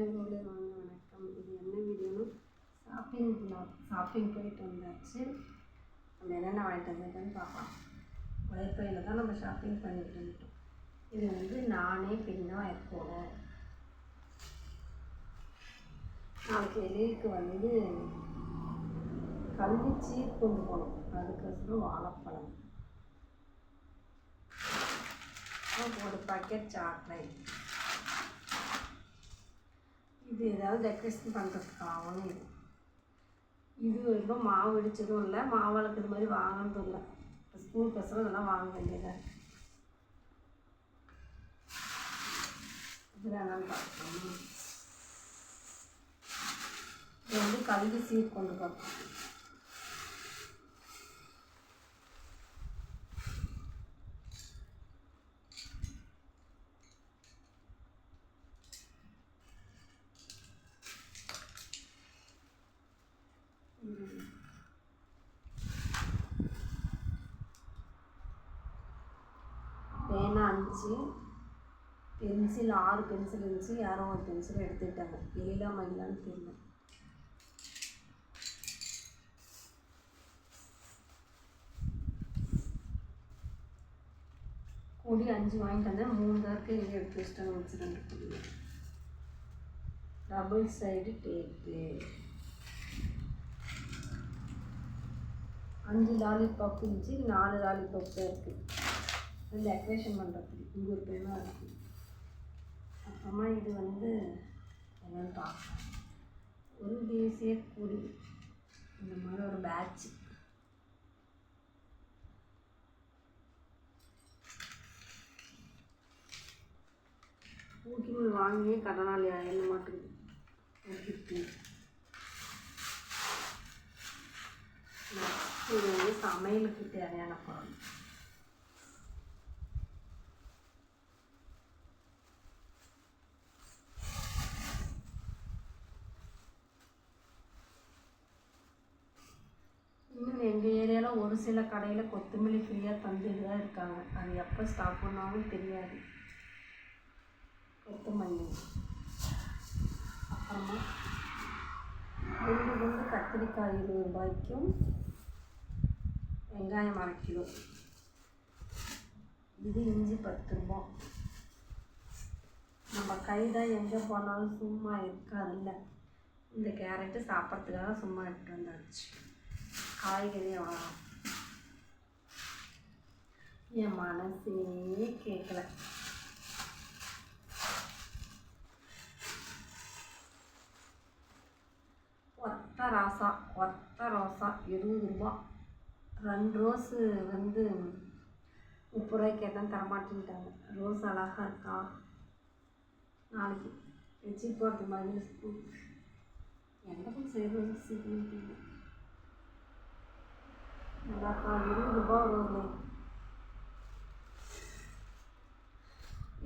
Hello வணக்கம். இது என்ன வீடியோன்னு ஷாப்பிங் போயிட்டு வந்தாச்சு. நம்ம என்னென்ன வாங்கிட்டு வந்திருக்கேன்னு பார்க்கலாம். உழைப்பையில் தான் நம்ம ஷாப்பிங் பண்ணிட்டு வந்துட்டோம். இது வந்து நானே பின்னாக இருக்கணும். நாளைக்கு வெளியுக்கு வந்து கல்வி சீர் கொண்டு போகணும். அதுக்கப்புறம் வாழைப்பழம், ஒரு பாக்கெட் சாக்லேட். இது ஏதாவது டெக்கரேஷன் பண்ணுறதுக்காகவும் இது வரைக்கும் மாவு இடிச்சதும் இல்லை, மாவளக்கு இது மாதிரி வாங்கினதும் இல்லை. ஸ்கூல் பசங்க இதெல்லாம் வாங்க வேண்டியதாக இருக்குது. இதில் என்னன்னு பார்க்கணும். இது வந்து கல்வி சீர் கொண்டு பார்ப்போம். பேனா 5, பென்சில் 6 பென்சில் இருந்துச்சு. யாரும் ஒரு பென்சில் எடுத்துக்கிட்டாங்க. எழிலா மயிலான்னு தெரியல. கொடி 5 வாங்கிட்டு வந்தேன். 3 தாருக்கு இது எடுத்து வச்சுட்டாங்க. வச்சு 2 கொடி. Double side tape. 5 லாலிபாப் இருந்துச்சு. 4 லாலிபாப் தான் இருக்குது. டெக்கரேஷன் பண்ணுறதுக்கு இங்கே ஒரு பேனா இருக்குது. அப்புறமா இது வந்து என்னென்னு பார்க்கலாம். ஒரு தேசிய கொடி, இந்த மாதிரி ஒரு பேட்ச். ஊக்கிமல் வாங்கியே கடனால் என்ன மாட்டுக்குது. இது வந்து சமையலுக்கு தேவையான பொருள். இன்னும் எங்கள் ஏரியாவில் ஒரு சில கடையில் கொத்தமல்லி ஃப்ரீயாக தந்துட்டு தான் இருக்காங்க. அது எப்போ ஸ்டாப் பண்ணாலும் தெரியாது. கொத்தமல்லி, அப்புறமா 2 குண்டு கத்திரிக்காய் 20 ரூபாய்க்கும், வெங்காயம் 1/2 கிலோ. இது இஞ்சி 10 ரூபா. நம்ம கை தான் எங்கே போனாலும் சும்மா இருக்காதுல்ல. இந்த கேரட்டு சாப்பிட்றதுக்காக சும்மா எடுத்து வந்தாச்சு. காய்கறி எவ்வளோ என் மனசே கேட்கல. ஒத்த ரோசா 20 ரூபா. 2 ரோஸு வந்து 30 ரூபாய்க்கு கேட்டால் தரமாட்டேன்ட்டாங்க. ரோஸ் அழகாக இருக்கா, நாளைக்கு வச்சு போகிறது மாதிரி ஸ்கூல் எனக்கும் செய்கிறது சீக்கிரம் நல்லாக்கா. 20 ரூபா ரோஸு.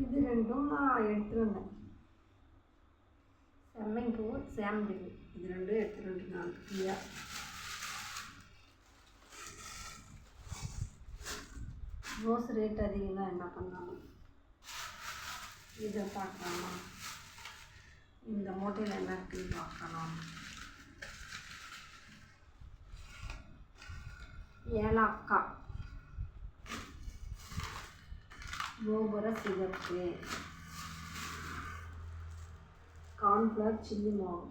இது 2ம் நான் எடுத்துகிட்டு வந்தேன். செம்மங்கூ, சேமந்தி பூ, இது 2 எடுத்துகிட்டு வந்துட்டு நான் ஃப்ரீயாக. ரோஸ் ரேட் அதிகம் தான், என்ன பண்ணாலும். இதை பார்க்கலாமா? இந்த மூட்டையில் என்ன இருக்குன்னு பார்க்கலாம். ஏலக்காய், கோபுர சிகப்பு, கார்ன்ஃப்ளவர் சில்லி மாவு.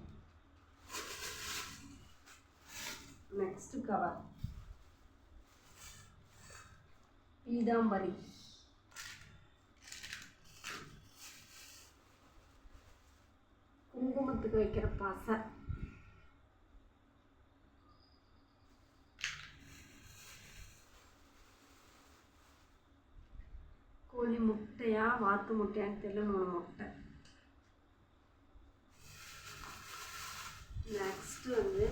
நெக்ஸ்ட் கவர் பீதாம்பரி, குங்குமத்துக்கு வைக்கிற பாசை. கோழி முட்டையா வாத்து முட்டையான்னு தெரியல, 3 முட்டை. நெக்ஸ்ட்டு வந்து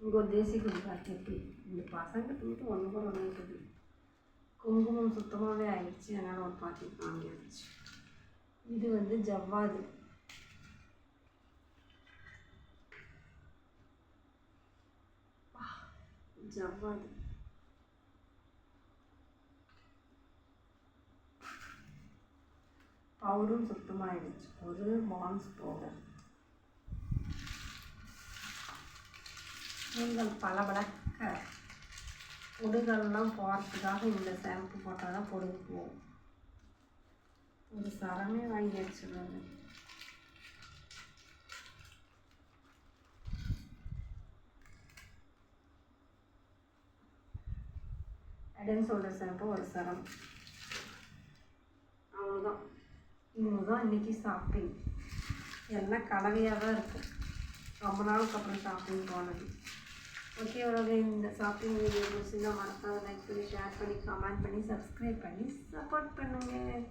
இங்கே ஒரு தேசிய கொடி பாக்கெட்டு. இந்த பசங்க தூக்கிட்டு ஒன்று கூட ஒன்று இருக்குது. குங்குமம் சுத்தமாகவே ஆயிடுச்சு, அதனால் ஒரு பாக்கெட் வாங்கியாச்சு. இது வந்து ஜவ்வாது. பவுடரும் சுத்தமாகிடுச்சு. ஒரு பான்ஸ் பவுடர். நீங்கள் பளபளக்க பொடுகள்லாம் போகிறதுக்காக இந்த ஷாம்பு போட்டால் தான் பொடுகு போகும். ஒரு சரமே வாங்கி வச்சுருவாங்க. ஹெட் அண்ட் ஷோல்டர் ஷாம்பு ஒரு சரம். அவ்வளோதான். இவ்வளோதான் இன்றைக்கி ஷாப்பிங். எல்லாம் கலவையாக தான் இருக்கும். ரொம்ப நாளுக்கு அப்புறம் ஷாப்பிங் போனது. ஓகே, உறவு, இந்த ஷாப்பிங் வீடியோ பிடிச்சிருந்தா மறக்காத லைக் பண்ணி, ஷேர் பண்ணி, கமெண்ட் பண்ணி, சப்ஸ்கிரைப் பண்ணி சப்போர்ட் பண்ணுங்கள்.